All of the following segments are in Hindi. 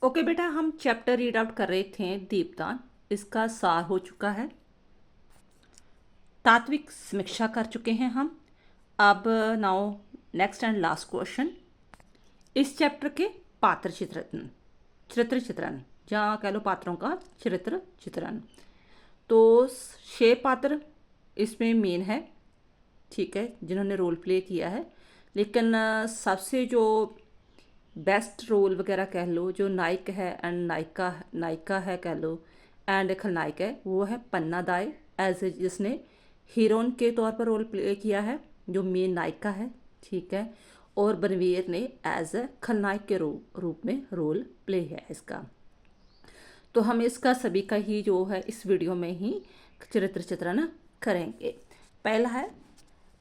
ओके बेटा, हम चैप्टर रीड आउट कर रहे थे दीपदान। इसका सार हो चुका है। तात्विक समीक्षा कर चुके हैं हम। अब now next and last question. इस चैप्टर के पात्र चित्रण चरित्र चित्रण, या कह लो पात्रों का चरित्र चित्रण। तो 6 पात्र इसमें मेन है, ठीक है, जिन्होंने रोल प्ले किया है। लेकिन सबसे जो बेस्ट रोल वगैरह कह लो, जो नायक है एंड नायिका नायिका है कह लो, एंड खलनायक है, वो है पन्ना दाई, एज ए जिसने हीरोइन के तौर पर रोल प्ले किया है, जो मेन नायिका है, ठीक है। और बनवीर ने एज ए खलनायक के रूप में रोल प्ले है इसका। तो हम इसका सभी का ही जो है इस वीडियो में ही चरित्र चित्रण करेंगे। पहला है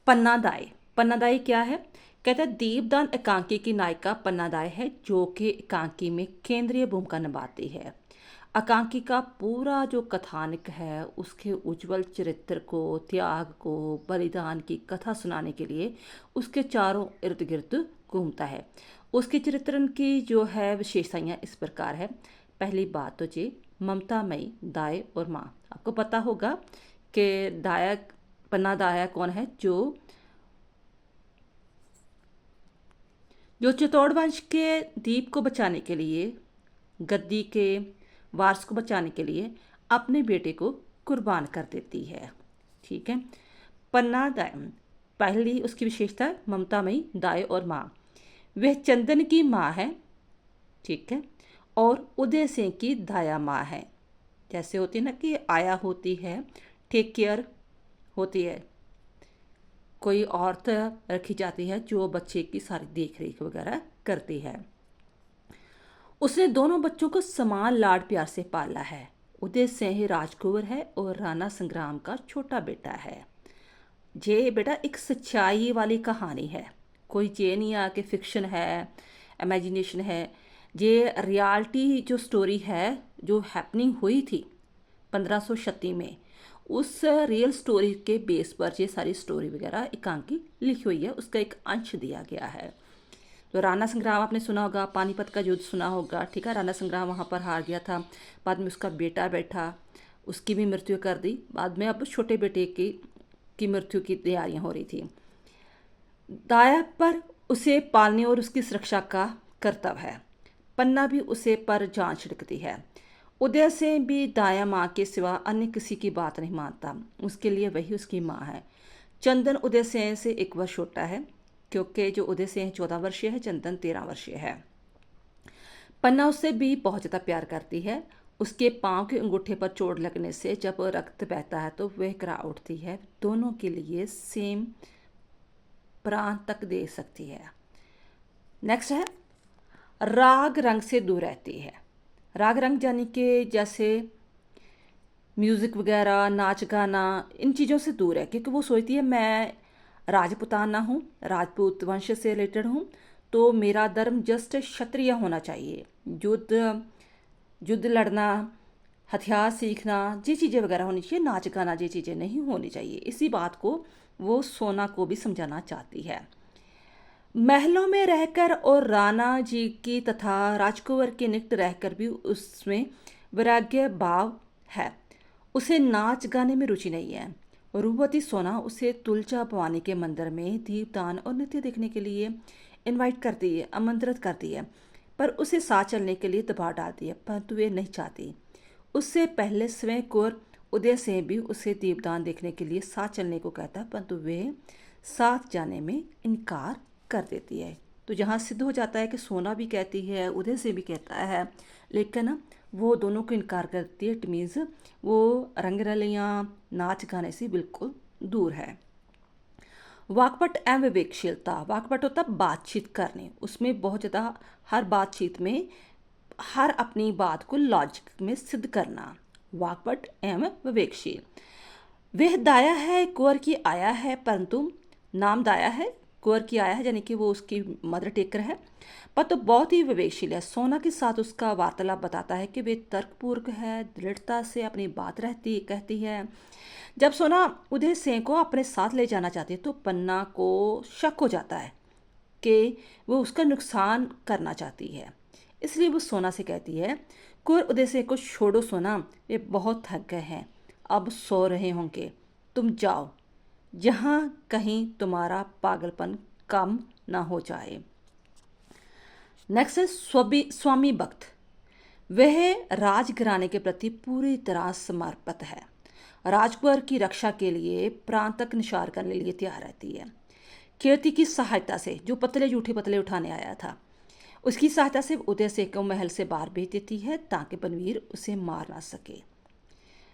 पन्नादाई। पन्नादाई क्या है? कहता है दीपदान एकांकी की नायिका पन्नादाई है, जो कि एकांकी में केंद्रीय भूमिका निभाती है। एकांकी का पूरा जो कथानक है, उसके उज्जवल चरित्र को, त्याग को, बलिदान की कथा सुनाने के लिए उसके चारों इर्द गिर्द घूमता है। उसके चरित्र की जो है विशेषताएं इस प्रकार है। पहली बात तो जी, ममतामयी दाई और माँ। आपको पता होगा कि दाया पन्ना दाया कौन है? जो चित्तौड़ वंश के दीप को बचाने के लिए, गद्दी के वारस को बचाने के लिए अपने बेटे को कुर्बान कर देती है, ठीक है। पन्ना दाय, पहली उसकी विशेषता ममतामयी दाई और माँ। वह चंदन की माँ है, ठीक है, और उदय सिंह की दाया माँ है। जैसे होती है ना कि आया होती है, टेक केयर होती है, कोई औरत रखी जाती है जो बच्चे की सारी देख रेख वगैरह करती है। उसने दोनों बच्चों को समान लाड प्यार से पाला है। उदय सिंह राजकुंवर है और राणा संग्राम का छोटा बेटा है। ये बेटा एक सच्चाई वाली कहानी है, कोई ये नहीं है कि फिक्शन है, इमेजिनेशन है। ये रियलिटी जो स्टोरी है, जो हैपनिंग हुई थी 1536 में, उस रियल स्टोरी के बेस पर ये सारी स्टोरी वगैरह एकांकी लिखी हुई है, उसका एक अंश दिया गया है। तो राणा संग्राम आपने सुना होगा, पानीपत का युद्ध सुना होगा, ठीक है। राणा संग्राम वहाँ पर हार गया था, बाद में उसका बेटा बैठा, उसकी भी मृत्यु कर दी। बाद में अब छोटे बेटे की मृत्यु की तैयारियां हो रही थी। दाया पर उसे पालने और उसकी सुरक्षा का कर्तव्य है। पन्ना भी उसे पर जान छिड़कती है। उदय से भी दाया माँ के सिवा अन्य किसी की बात नहीं मानता, उसके लिए वही उसकी माँ है। चंदन उदय सिंह से 1 वर्ष छोटा है, क्योंकि जो उदय सिंह 14 वर्षीय है, चंदन 13 वर्षीय है। पन्ना उससे भी बहुत ज़्यादा प्यार करती है। उसके पाँव के अंगूठे पर चोट लगने से जब रक्त बहता है तो वह करा उठती है। दोनों के लिए सेम प्राण तक दे सकती है। नेक्स्ट है राग रंग से दूर रहती है। राग रंग यानी कि जैसे म्यूज़िक वगैरह, नाच गाना, इन चीज़ों से दूर है, क्योंकि वो सोचती है मैं राजपुताना हूँ, राजपूत वंश से रिलेटेड हूँ, तो मेरा धर्म जस्ट क्षत्रिय होना चाहिए। युद्ध युद्ध लड़ना, हथियार सीखना, ये चीज़ें वगैरह होनी चाहिए, नाच गाना ये चीज़ें नहीं होनी चाहिए। इसी बात को वो सोना को भी समझाना चाहती है। महलों में रहकर और राणा जी की तथा राजकुंवर के निकट रहकर भी उसमें वैराग्य भाव है। उसे नाच गाने में रुचि नहीं है। रूपवती सोना उसे तुलजा भवानी के मंदिर में दीपदान और नृत्य देखने के लिए इनवाइट करती है, आमंत्रित करती है, पर उसे साथ चलने के लिए दबाव डालती है, परंतु वे नहीं चाहती। उससे पहले स्वयं कौर उदय सिंह भी उसे दीपदान देखने के लिए साथ चलने को कहता है, परंतु वे साथ जाने में इनकार कर देती है। तो जहाँ सिद्ध हो जाता है कि सोना भी कहती है, उदय सिंह भी कहता है, लेकिन वो दोनों को इनकार करती है। इट मीन्स वो रंग रलियाँ, नाच गाने से बिल्कुल दूर है। वाकपट एवं विवेकशीलता। वाकपट होता है बातचीत करने, उसमें बहुत ज़्यादा हर बातचीत में हर अपनी बात को लॉजिक में सिद्ध करना। वाकपट एवं विवेकशील। वह दाया है, कुंवर की आया है, परंतु नाम दाया है, कुंवर की आया है, यानी कि वो उसकी मदर टेकर है, पर तो बहुत ही विवेकशील है। सोना के साथ उसका वार्तालाप बताता है कि वे तर्कपूर्वक है, दृढ़ता से अपनी बात कहती है। जब सोना उदय सिंह को अपने साथ ले जाना चाहती है तो पन्ना को शक हो जाता है कि वो उसका नुकसान करना चाहती है। इसलिए वो सोना से कहती है, कुर उदय सिंह को छोड़ो सोना, वे बहुत थक गए हैं, अब सो रहे होंगे, तुम जाओ, जहाँ कहीं तुम्हारा पागलपन कम ना हो जाए। नेक्स्ट है स्वामी भक्त। वह राजघराने के प्रति पूरी तरह समर्पित है, राजकुमार की रक्षा के लिए प्राण तक निछावर करने के लिए तैयार रहती है। कीर्ति की सहायता से, जो पतले जूठे पतले उठाने आया था, उसकी सहायता से उदय सिंह को महल से बाहर भेज देती है ताकि बनवीर उसे मार ना सके।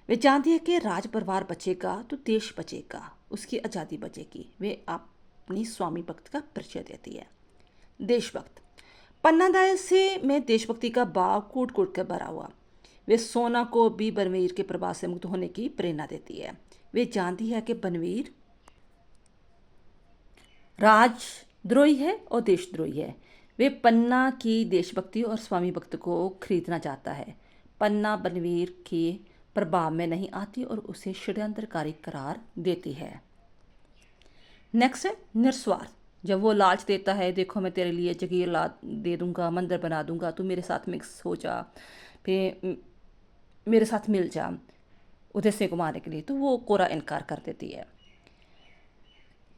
वे जानती है कि राज परिवार बचेगा तो देश बचेगा, उसकी आज़ादी बचेगी। वे अपनी स्वामी भक्त का परिचय देती है। देशभक्त। पन्ना दाय से में देशभक्ति का भाव कूट कूट कर भरा हुआ। वे सोना को भी बनवीर के प्रभाव से मुक्त होने की प्रेरणा देती है। वे जानती है कि बनवीर राजद्रोही है और देशद्रोही है। वे पन्ना की देशभक्ति और स्वामी भक्त को खरीदना चाहता है। पन्ना बनवीर के प्रभाव में नहीं आती और उसे षड्यंत्रकारी करार देती है। नेक्स्ट है निस्वार्थ। जब वो लालच देता है, देखो मैं तेरे लिए जगीर ला दे दूंगा, मंदिर बना दूंगा, तू मेरे साथ मिक्स हो जा, फिर मेरे साथ मिल जा, उदय सिंह को मारने के लिए, तो वो कोरा इनकार कर देती है।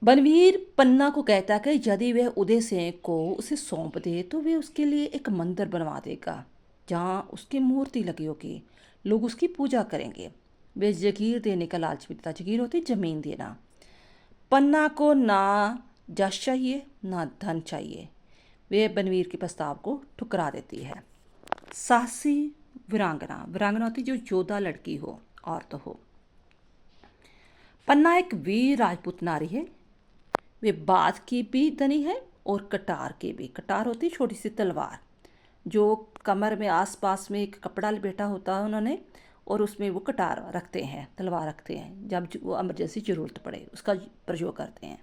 बनवीर पन्ना को कहता है कि यदि वह उदय सिंह को उसे सौंप दे तो वे उसके लिए एक मंदिर बनवा देगा जहाँ उसकी मूर्ति लगी होगी, लोग उसकी पूजा करेंगे। वे जगीर देने का लालच भी देता। जगीर होती ज़मीन देना। पन्ना को ना जश चाहिए ना धन चाहिए। वे बनवीर के प्रस्ताव को ठुकरा देती है। साहसी वीरांगना। वीरांगना होती जो योद्धा लड़की हो, औरत हो। पन्ना एक वीर राजपूत नारी है। वे बाज की भी धनी है और कटार की भी। कटार होती छोटी सी तलवार जो कमर में आसपास में एक कपड़ा लपेटा होता है उन्होंने, और उसमें वो कटार रखते हैं, तलवार रखते हैं, जब वो इमरजेंसी ज़रूरत पड़े उसका प्रयोग करते हैं।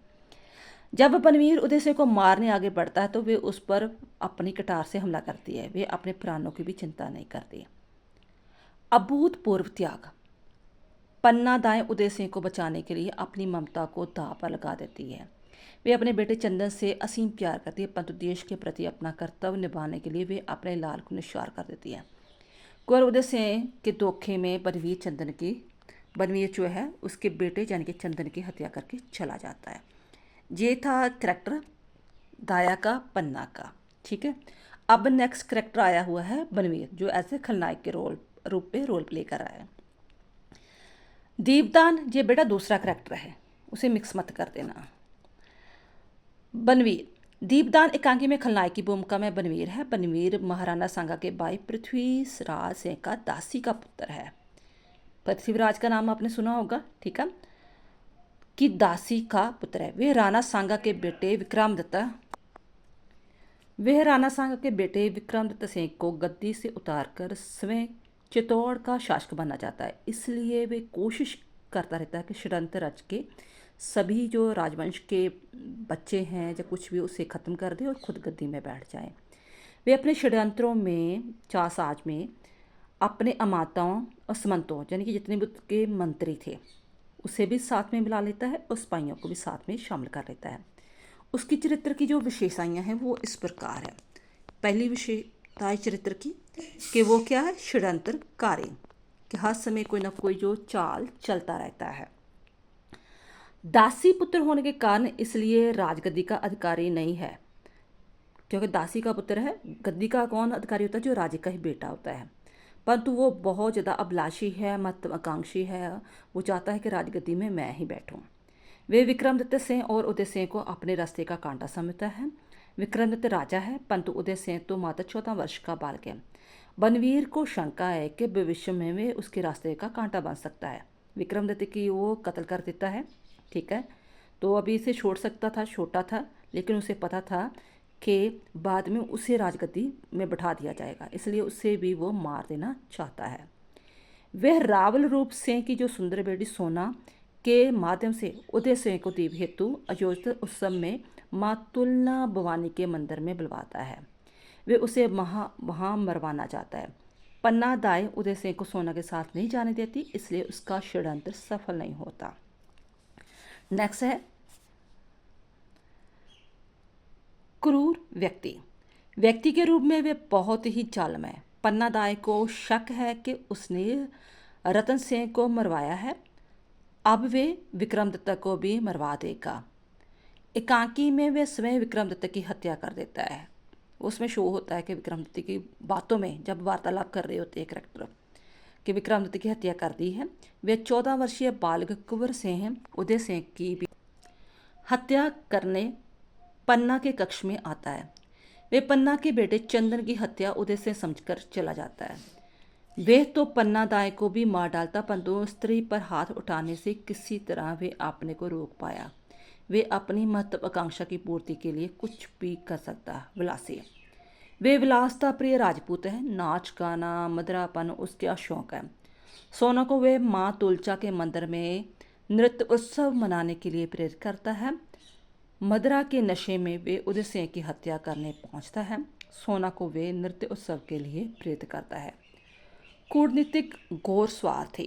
जब बनवीर उदय सिंह को मारने आगे बढ़ता है तो वे उस पर अपनी कटार से हमला करती है। वे अपने प्राणों की भी चिंता नहीं करती। अभूतपूर्व त्याग। पन्ना दाएं उदय सिंह को बचाने के लिए अपनी ममता को दांव पर लगा देती है। वे अपने बेटे चंदन से असीम प्यार करती है, परंतु देश के प्रति अपना कर्तव्य निभाने के लिए वे अपने लाल को निछावर कर देती है। कुंवर उदय सिंह के धोखे में बनवीर जो है उसके बेटे यानी कि चंदन की हत्या करके चला जाता है। ये था करैक्टर दाया का, पन्ना का। ठीक है, अब नेक्स्ट करैक्टर आया हुआ है बनवीर, जो ऐसे खलनायक के रूप में रोल प्ले कर रहा है। दीपदान ये बेटा दूसरा करैक्टर है, उसे मिक्स मत कर देना। बनवीर। दीपदान एकांकी में खलनायक की भूमिका में बनवीर है। बनवीर महाराणा सांगा के भाई पृथ्वीराज सिंह का दासी का पुत्र है। पृथ्वीराज का नाम आपने सुना होगा, ठीक है, की दासी का पुत्र है। वह राणा सांगा के बेटे विक्रमादित्य सिंह को गद्दी से उतारकर स्वयं चित्तौड़ का शासक बनना चाहता है। इसलिए वे कोशिश करता रहता है कि षड्यंत्र रच के सभी जो राजवंश के बच्चे हैं या कुछ भी उसे ख़त्म कर दे और खुद गद्दी में बैठ जाए। वे अपने षड्यंत्रों में चालसाज में अपने अमाताओं और समंतों यानी कि जितने भी उसके मंत्री थे उसे भी साथ में मिला लेता है और सिपाहियों को भी साथ में शामिल कर लेता है। उसकी चरित्र की जो विशेषताएं हैं वो इस प्रकार है। पहली विशेषता है चरित्र की कि वो क्या है, षड्यंत्रकारी, कि हर समय कोई ना कोई जो चाल चलता रहता है। दासी पुत्र होने के कारण इसलिए राजगद्दी का अधिकारी नहीं है, क्योंकि दासी का पुत्र है। गद्दी का कौन अधिकारी होता है, जो राजा का ही बेटा होता है, परंतु वो बहुत ज़्यादा अभिलाषी है, महत्वाकांक्षी है। वो चाहता है कि राजगद्दी में मैं ही बैठूं। वे विक्रमादित्य सिंह और उदय सिंह को अपने रास्ते का कांटा समझता है। विक्रमादित्य राजा है, परंतु उदय सिंह तो मात्र 14 वर्ष का बालक है। बनवीर को शंका है कि भविष्य में वे उसके रास्ते का कांटा बन सकता है। विक्रमादित्य की वो कत्ल कर देता है, ठीक है, तो अभी इसे छोड़ सकता था, छोटा था, लेकिन उसे पता था कि बाद में उसे राजगद्दी में बैठा दिया जाएगा, इसलिए उसे भी वो मार देना चाहता है। वह रावल रूप सिंह की जो सुंदर बेटी सोना के माध्यम से उदय सिंह को दीप हेतु आयोजित उत्सव में माँ तुलना भवानी के मंदिर में बुलवाता है। वे उसे वहाँ मरवाना चाहता है। पन्ना दाई उदय सिंह को सोना के साथ नहीं जाने देती, इसलिए उसका षड्यंत्र सफल नहीं होता। नेक्स्ट है क्रूर व्यक्ति। व्यक्ति के रूप में वे बहुत ही जालिम है। पन्ना दाई को शक है कि उसने रतन सिंह को मरवाया है। अब वे विक्रमदत्त को भी मरवा देगा। एकांकी में वे स्वयं विक्रमदत्त की हत्या कर देता है। उसमें शो होता है कि विक्रमदत्त की बातों में जब वार्तालाप कर रहे होते हैं करेक्टर कि विक्रमदत्त की हत्या कर दी है। वे 14 वर्षीय बालक कुंवर सिंह उदय सिंह की भी हत्या करने पन्ना के कक्ष में आता है। वे पन्ना के बेटे चंदन की हत्या उदय सिंह समझकर चला जाता है। वे तो पन्ना दाई को भी मार डालता, परंतु स्त्री पर हाथ उठाने से किसी तरह वे अपने को रोक पाया। वे अपनी महत्वाकांक्षा की पूर्ति के लिए कुछ भी कर सकता। विलासी, वे विलासता प्रिय राजपूत है। नाच गाना मदरापन उसका शौक है। सोना को वे माँ तुलचा के मंदिर में नृत्य उत्सव मनाने के लिए प्रेरित करता है। मदरा के नशे में वे उदय सिंह की हत्या करने पहुंचता है। सोना को वे नृत्य उत्सव के लिए प्रेरित करता है। कूटनीतिक गौर स्वार्थी,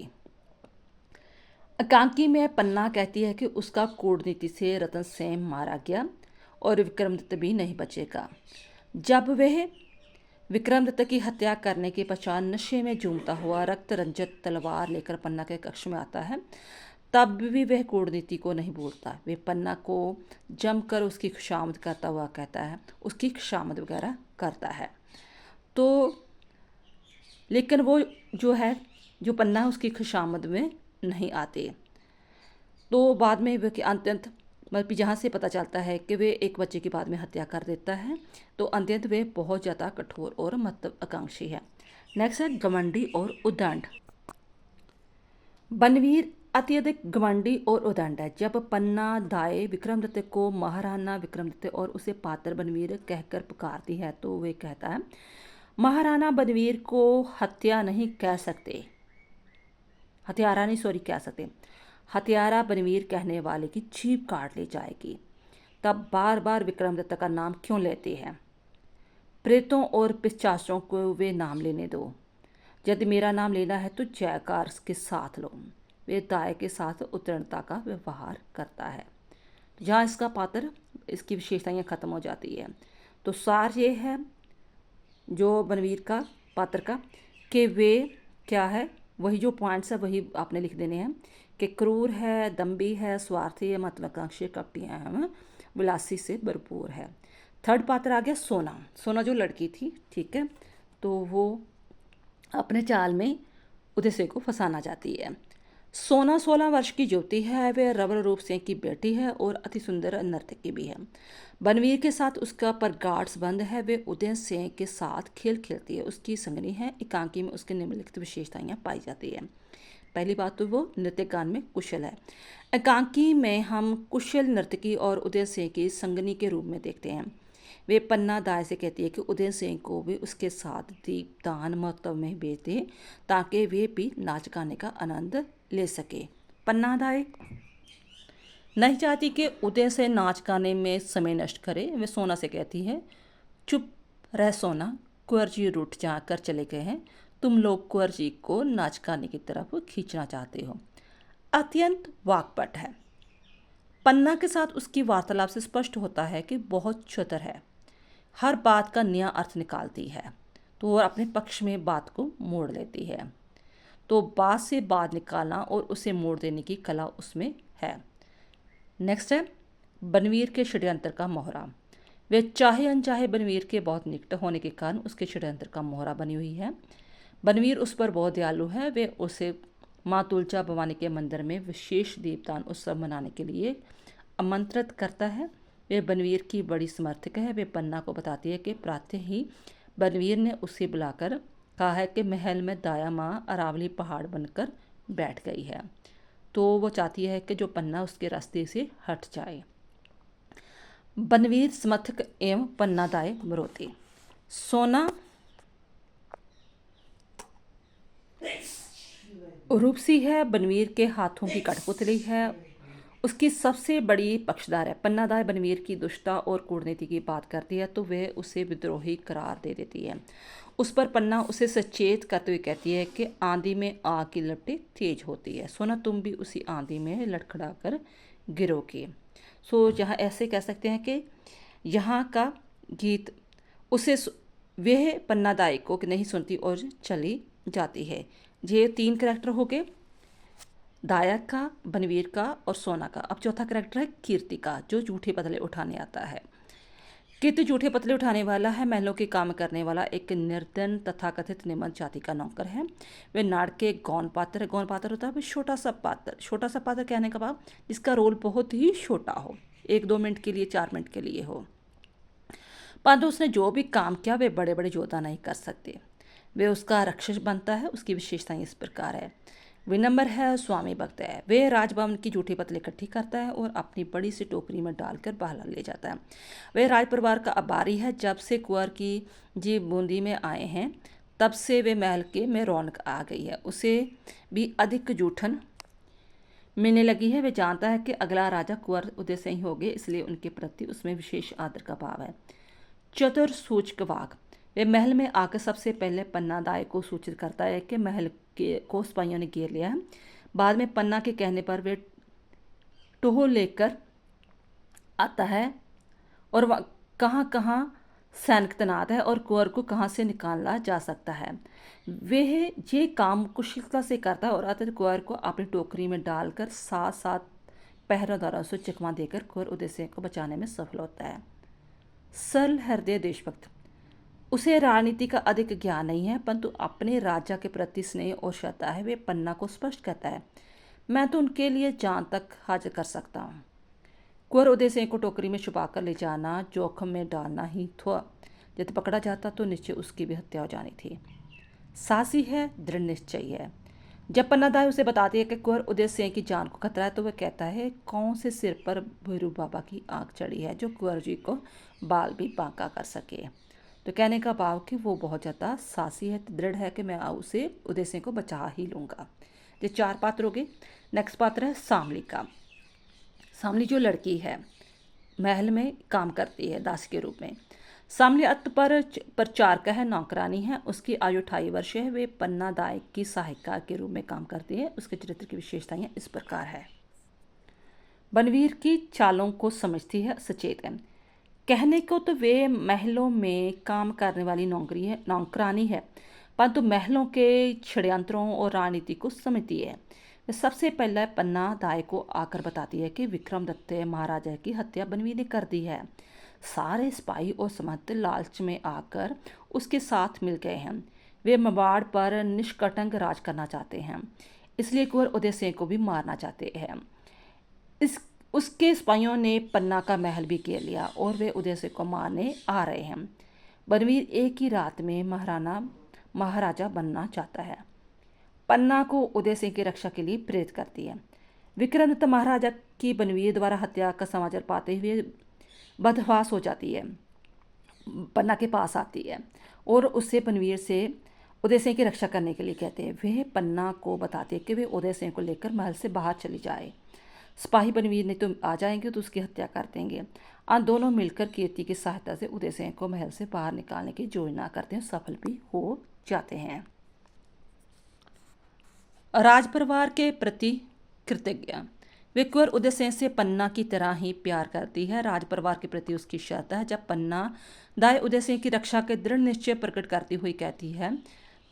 एकांकी में पन्ना कहती है कि उसका कूटनीति से रतन सेन मारा गया और विक्रमदत्त भी नहीं बचेगा। जब वह विक्रमदत्त की हत्या करने के पश्चात नशे में झूमता हुआ रक्त रंजित तलवार लेकर पन्ना के कक्ष में आता है, तब भी वह कूटनीति को नहीं भूलता। वे पन्ना को जमकर उसकी खुशामद करता हुआ कहता है, उसकी खुशामद वगैरह करता है। तो लेकिन वो जो पन्ना है उसकी खुशामद में नहीं आते। तो बाद में वे अत्यंत मतलब जहाँ से पता चलता है कि वे एक बच्चे की बाद में हत्या कर देता है। तो अत्यंत वे बहुत ज़्यादा कठोर और महत्वाकांक्षी है। नेक्स्ट है घमंडी और उद्दंड। बनवीर अत्यधिक घमंडी और उद्दंड है। जब पन्ना दाई विक्रमदत्त को महाराणा विक्रमदत्त और उसे पात्र बनवीर कहकर पुकारती है तो वे कहता है, महाराणा बनवीर को हत्यारा नहीं कह सकते। हत्यारा बनवीर कहने वाले की जीभ काट ली जाएगी। तब बार बार विक्रमदत्त का नाम क्यों लेते हैं? प्रेतों और पिशाचों को वे नाम लेने दो। यदि मेरा नाम लेना है तो जयकार के साथ लो। वे दाई के साथ उत्तीर्णता का व्यवहार करता है। जहाँ इसका पात्र इसकी विशेषताएं खत्म हो जाती है। तो सार ये है जो बनवीर का पात्र का कि वे क्या है, वही जो पॉइंट्स है वही आपने लिख देने हैं कि क्रूर है, दम्भी है, स्वार्थी है, महत्वाकांक्षी, कपटी है, विलासी से भरपूर है। थर्ड पात्र आ गया सोना। सोना जो लड़की थी, ठीक है, तो वो अपने चाल में उदय सिंह को फंसाना चाहती है। सोना 16 वर्ष की युवती है। वे रबर रूप सिंह की बेटी है और अति सुंदर नर्तकी भी है। बनवीर के साथ उसका प्रगाढ़ संबंध है। वे उदय सिंह के साथ खेल खेलती है, उसकी संगनी है। एकांकी में उसके निम्नलिखित विशेषताएं पाई जाती है। पहली बात तो वो नृत्य गान में कुशल है। एकांकी में हम कुशल नर्तकी और उदय सिंह की संगनी के रूप में देखते हैं। वे पन्ना दाई से कहती है कि उदय सिंह को भी उसके साथ दीपदान महत्व में भेज दे ताकि वे भी नाच गाने का आनंद ले सके। पन्ना दाई नहीं चाहती कि उदय से नाच गाने में समय नष्ट करे। वे सोना से कहती है, चुप रह सोना, कुंवर जी रूठ जा कर चले गए हैं। तुम लोग कुंवर जी को नाच गाने की तरफ खींचना चाहते हो। अत्यंत वाकपट है। पन्ना के साथ उसकी वार्तालाप से स्पष्ट होता है कि बहुत चतुर है, हर बात का नया अर्थ निकालती है तो वो अपने पक्ष में बात को मोड़ लेती है। तो बात से बात निकालना और उसे मोड़ देने की कला उसमें है। नेक्स्ट है बनवीर के षड्यंत्र का मोहरा। वे चाहे अनचाहे बनवीर के बहुत निकट होने के कारण उसके षड्यंत्र का मोहरा बनी हुई है। बनवीर उस पर बहुत दयालु है। वे उसे माँ तुलचा भवानी के मंदिर में विशेष दीपदान उत्सव मनाने के लिए आमंत्रित करता है। वे बनवीर की बड़ी समर्थक है। वे पन्ना को बताती है कि प्रातः ही बनवीर ने उसे बुलाकर कहा है कि महल में दाया माँ अरावली पहाड़ बनकर बैठ गई है। तो वो चाहती है कि जो पन्ना उसके रास्ते से हट जाए। बनवीर समर्थक एवं पन्ना दाई विरोधी। सोना रूपसी है, बनवीर के हाथों की कठपुतली है, उसकी सबसे बड़ी पक्षदार है। पन्ना दाई बनवीर की दुष्टता और कूटनीति की बात करती है तो वह उसे विद्रोही करार दे देती है। उस पर पन्ना उसे सचेत करते हुए कहती है कि आंधी में आग की लपटें तेज होती है। सोना तुम भी उसी आंधी में लड़खड़ा कर गिरोगे। यहाँ ऐसे कह सकते हैं कि यहाँ का गीत उसे वह पन्ना दाई को नहीं सुनती और चली जाती है। ये 3 करैक्टर हो गए, दायक का, बनवीर का और सोना का। अब चौथा करैक्टर है कीर्ति का, जो जूठे पतले उठाने आता है। कीर्ति जूठे पतले उठाने वाला है, महलों के काम करने वाला एक निर्धन तथाकथित निम्न जाति का नौकर है। वे नाड़ के गौण पात्र है। गौण पात्र होता है छोटा सा पात्र। छोटा सा पात्र कहने का भाव जिसका रोल बहुत ही छोटा हो, 1-2 मिनट के लिए, 4 मिनट के लिए हो, परंतु उसने जो भी काम किया वे बड़े बड़े योद्धा नहीं कर सकते। वे उसका रक्षक बनता है। उसकी विशेषताएं इस प्रकार है। विनम्र है, स्वामी भक्त है। वे राजभवन की जूठी पतले इकट्ठी करता है और अपनी बड़ी सी टोकरी में डालकर बाहर ले जाता है। वे राज परिवार का आभारी है। जब से कुंवर की जी बूंदी में आए हैं तब से वे महल के में रौनक आ गई है। उसे भी अधिक जूठन मिलने लगी है। वे जानता है कि अगला राजा कुंवर उदय सिंह होंगे, इसलिए उनके प्रति उसमें विशेष आदर का भाव है। चतुर सूचकवाक, वे महल में आकर सबसे पहले पन्ना दाई को सूचित करता है कि महल को सिपाहियों ने घेर लिया है। बाद में पन्ना के कहने पर वे टोह लेकर आता है और कहाँ कहाँ सैनिक तैनात है और कुंवर को कहाँ से निकाला जा सकता है। वह ये काम कुशलता से करता है और अतः कुंवर को अपनी टोकरी में डालकर साथ साथ पहरेदारों से चकमा देकर कुंवर उदय सिंह को बचाने में सफल होता है। सरल हृदय देशभक्त, उसे राजनीति का अधिक ज्ञान नहीं है, परंतु अपने राजा के प्रति स्नेह और श्रद्धा है। वे पन्ना को स्पष्ट कहता है, मैं तो उनके लिए जान तक हाजिर कर सकता हूँ। कुंवर उदय सिंह को टोकरी में छुपाकर ले जाना जोखिम में डालना ही था। यदि पकड़ा जाता तो निश्चय उसकी भी हत्या हो जानी थी। साहसी है, दृढ़ निश्चयी है। जब पन्ना दाई उसे बताती है कि कुंवर उदय सिंह की जान को खतरा है तो वह कहता है, कौन से सिर पर भैरू बाबा की आंख चढ़ी है जो कुंवर जी को बाल भी बांका कर सके। तो कहने का भाव कि वो बहुत ज़्यादा साहसी है, दृढ़ है कि मैं उसे उदय सिंह को बचा ही लूँगा। ये 4 पात्र हो गए। नेक्स्ट पात्र है सामली का। सामली जो लड़की है, महल में काम करती है दासी के रूप में। सामली अत पर प्रचारक है, नौकरानी है। उसकी आयु 28 वर्ष है। वे पन्ना दाई की सहायिका के रूप में काम करती है। उसके चरित्र की विशेषताएं इस प्रकार है। बनवीर की चालों को समझती है, सचेत है। कहने को तो वे महलों में काम करने वाली नौकरानी है, परंतु महलों के षड्यंत्रों और राजनीति को समझती है। वे सबसे पहले पन्ना दाई को आकर बताती है कि विक्रमादित्य महाराजा की हत्या बनवीर ने कर दी है। सारे सिपाही और समर्थ लालच में आकर उसके साथ मिल गए हैं। वे मेवाड़ पर निष्कटंक राज करना चाहते हैं, इसलिए कुंवर उदय सिंह को भी मारना चाहते हैं। उसके सिपाहियों ने पन्ना का महल भी घेर लिया और वे उदय सिंह को मारने आ रहे हैं। बनवीर एक ही रात में महाराजा बनना चाहता है। पन्ना को उदय सिंह की रक्षा के लिए प्रेरित करती है। विक्रमादित्य महाराजा की बनवीर द्वारा हत्या का समाचार पाते हुए बदहवास हो जाती है। पन्ना के पास आती है और उससे बनवीर से उदय सिंह की रक्षा करने के लिए कहते हैं। वह पन्ना को बताते हैं कि वे उदय सिंह को लेकर महल से बाहर चली जाए। सिपाही बनवीर ने तो आ जाएंगे तो उसकी हत्या कर देंगे। दोनों मिलकर कीर्ति की सहायता से उदय सिंह को महल से बाहर निकालने की योजना करते हैं, सफल भी हो जाते हैं। राज परिवार के प्रति कृतज्ञ, वे कुंवर उदय सिंह से पन्ना की तरह ही प्यार करती है। राज परिवार के प्रति उसकी श्रद्धा है। जब पन्ना दाई उदय सिंह की रक्षा के दृढ़ निश्चय प्रकट करती हुई कहती है,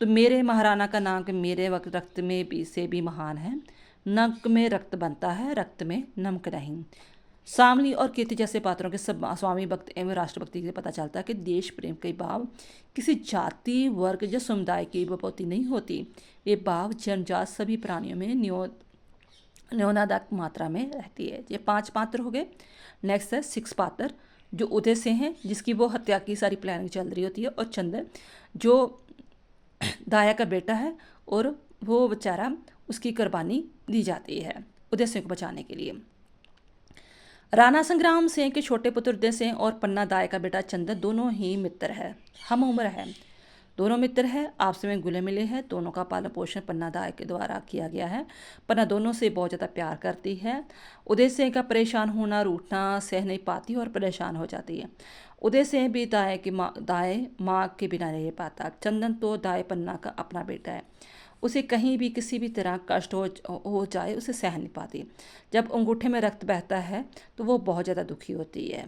तो मेरे महाराणा का नाम मेरे वक्त रक्त में भी से भी महान है। नमक में रक्त बनता है, रक्त में नमक नहीं। सामली और कीर्ति जैसे पात्रों के सब स्वामी भक्त एवं राष्ट्रभक्ति से पता चलता है कि देश प्रेम के भाव किसी जाति, वर्ग या समुदाय की विभूति नहीं होती। ये भाव जन्मजात सभी प्राणियों में न्यूनाधिक मात्रा में रहती है। ये 5 पात्र हो गए। नेक्स्ट है 6 पात्र, जो उदय सिंह है जिसकी वो हत्या की सारी प्लानिंग चल रही होती है, और चंदन जो दाया का बेटा है और वो बेचारा उसकी कुर्बानी दी जाती है उदय सिंह को बचाने के लिए। राणा संग्राम सिंह के छोटे पुत्र उदय सिंह और पन्ना दाई का बेटा चंदन दोनों ही मित्र है, हम उम्र है। दोनों मित्र है, आपस में घुले मिले हैं। दोनों का पालन पोषण पन्ना दाई के द्वारा किया गया है। पन्ना दोनों से बहुत ज़्यादा प्यार करती है। उदय सिंह का परेशान होना, रूठना सह नहीं पाती और परेशान हो जाती है। उदय सिंह भी दाई माँ के बिना नहीं रह पाता। चंदन तो दाई पन्ना का अपना बेटा है, उसे कहीं भी किसी भी तरह कष्ट हो जाए उसे सह नहीं पाती। जब अंगूठे में रक्त बहता है तो वो बहुत ज़्यादा दुखी होती है।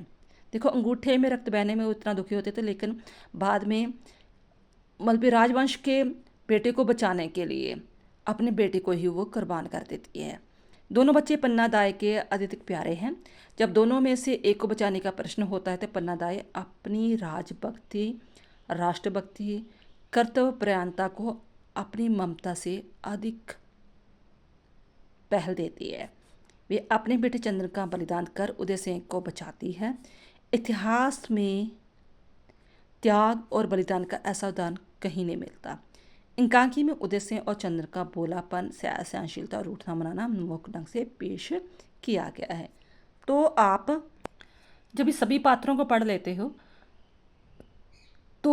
देखो, अंगूठे में रक्त बहने में वो इतना दुखी होते थे, लेकिन बाद में मलबे राजवंश के बेटे को बचाने के लिए अपने बेटे को ही वो कुर्बान कर देती है। दोनों बच्चे पन्नादाय के अत्यधिक प्यारे हैं। जब दोनों में से एक को बचाने का प्रश्न होता है तो पन्नादाय अपनी राजभक्ति, राष्ट्रभक्ति, कर्तव्यपरायणता को अपनी ममता से अधिक पहल देती है। वे अपने बेटे चंद्र का बलिदान कर उदयसेन को बचाती है। इतिहास में त्याग और बलिदान का ऐसा उदाहरण कहीं नहीं मिलता। एकांकी में उदयसेन और चंद्र का बोलापन, सहनशीलता और रूठना मनाना मुख्य ढंग से पेश किया गया है। तो आप जब इस सभी पात्रों को पढ़ लेते हो तो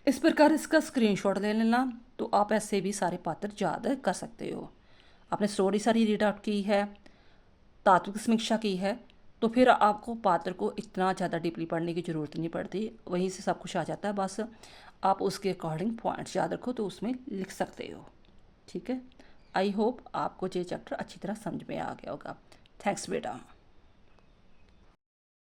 इस प्रकार इसका स्क्रीनशॉट ले लेना, तो आप ऐसे भी सारे पात्र याद कर सकते हो। आपने स्टोरी सारी रीड आउट की है, तात्विक समीक्षा की है, तो फिर आपको पात्र को इतना ज़्यादा डीपली पढ़ने की ज़रूरत नहीं पड़ती, वहीं से सब कुछ आ जाता है। बस आप उसके अकॉर्डिंग पॉइंट्स याद रखो तो उसमें लिख सकते हो। ठीक है, आई होप आपको ये चैप्टर अच्छी तरह समझ में आ गया होगा। थैंक्स बेटा।